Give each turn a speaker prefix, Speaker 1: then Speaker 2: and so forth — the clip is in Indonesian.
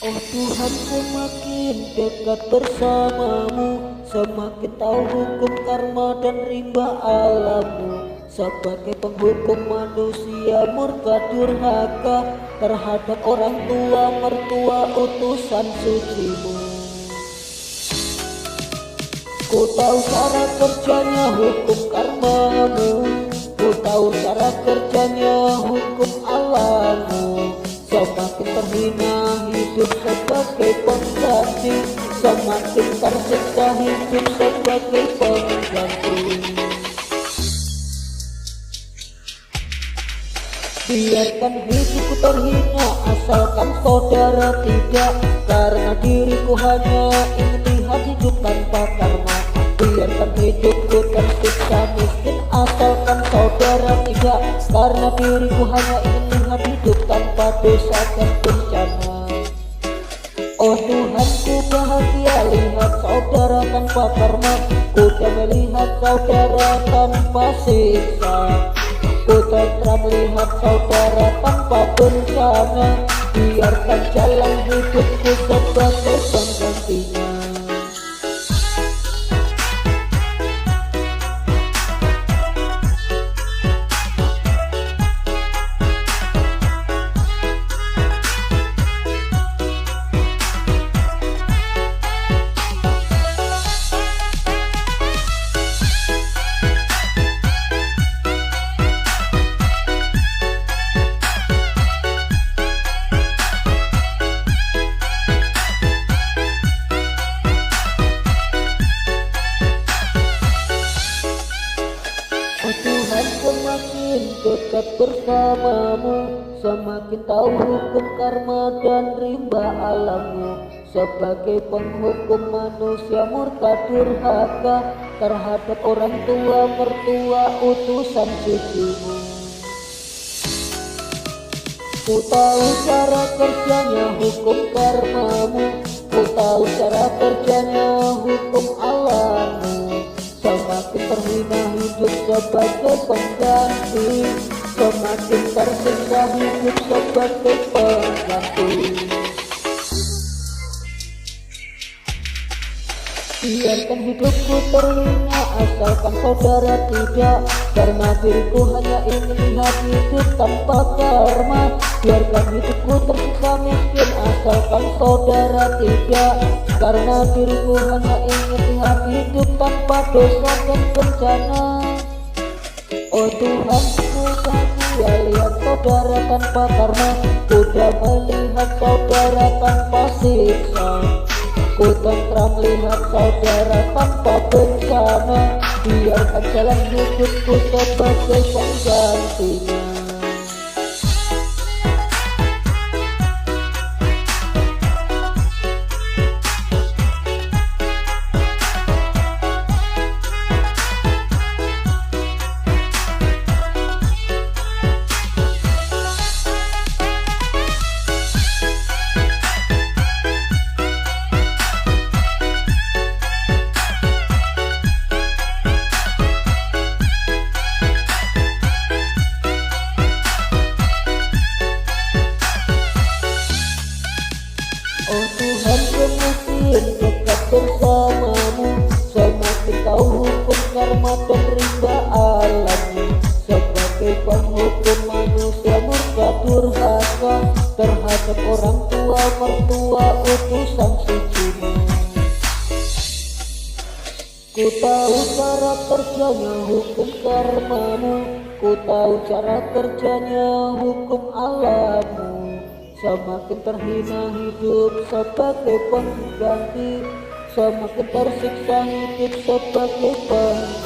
Speaker 1: Oh Tuhan, semakin dekat bersamamu, semakin tahu hukum karma dan rimba alammu. Sebagai penghukum manusia murka durhaka terhadap orang tua mertua utusan sucimu. Ku tahu cara kerjanya hukum karmamu, ku tahu cara kerjanya hukum alammu. Semakin terhina hidup sebagai pengganti, semakin tersiksa hidup sebagai pengganti. Biarkan hidupku terhina asalkan saudara tidak, karena diriku hanya ingin lihat hidup tanpa karma. Biarkan hidupku tersiksa miskin asalkan saudara tidak, karena diriku hanya ingin lihat hidup tanpa dosa dan bencana. Oh Tuhan, ku bahagia lihat saudara tanpa karma, ku tak melihat saudara tanpa siksa. Ku tentram melihat saudara tanpa bencana, biarkan jalan hidupku sebagai penggantinya. Oh Tuhan, semakin dekat bersamamu, semakin tahu hukum karma dan rimba alammu. Sebagai penghukum manusia murka durhaka terhadap orang tua mertua utusan sucimu. Ku tahu cara kerjanya hukum karmamu, ku tahu cara kerjanya hukum alammu. Semakin terhina hidup sebagai pengganti, semakin tersiksa hidup sebagai pengganti. Biarkan hidupku terhina asalkan saudara tidak, karena diriku hanya ingin lihat hidup tanpa karma. Biarkan hidupku tersiksa miskin asalkan saudara tidak, karena diriku hanya ingin lihat hidup tanpa dosa dan bencana. Oh Tuhan, ku bahagia lihat saudara tanpa karma, ku tak melihat saudara tanpa siksa. Ku tentram lihat saudara tanpa bencana, biarkan jalan hidupku sebagai penggantinya. Oh Tuhan, semakin dekat bersamamu, semakin tahu hukum karma dan rimba alammu. Sebagai penghukum manusia murka durhaka terhadap orang tua mertua utusan sucimu. Ku tahu cara kerjanya hukum karmamu, ku tahu cara kerjanya hukum alammu. Semakin terhina hidup sebagai pengganti, semakin tersiksa hidup sebagai pengganti.